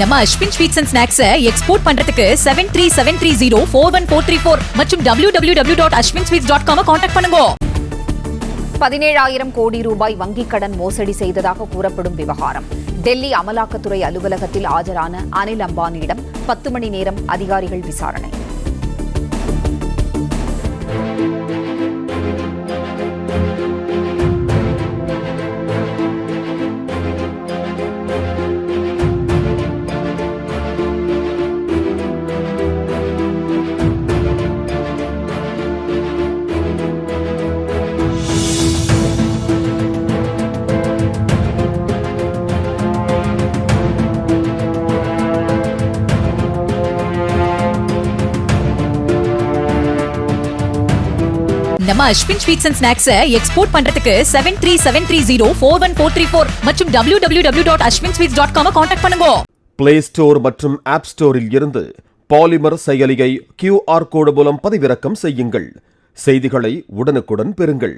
நம்ம Ashwin sweets and snacks export பண்றதுக்கு 7373041434 மற்றும் www.ashwinsweets.com கான்டாக்ட் பண்ணுங்க. 17,000 கோடி ரூபாய் வங்கிக் கடன் மோசடி செய்ததாக கூறப்படும் விவகாரம். டெல்லி அமலாக்கத்துறை அலுவலகத்தில் ஆஜரான அனில் அம்பானியிடம் 10 மணி நேரம் அதிகாரிகள் விசாரணை. நம்ம Ashwin sweets and snacks export பண்றதுக்கு 7373041434 மற்றும் www.ashwinsweets.com கான்டாக்ட் பண்ணுங்க. பிளே ஸ்டோர் மற்றும் ஆப் ஸ்டோரில் இருந்து பாலிமர் செயலியை QR கோடு மூலம் பதிவிறக்கம் செய்யுங்கள். செய்திகளை உடனுக்குடன் பெறுங்கள்.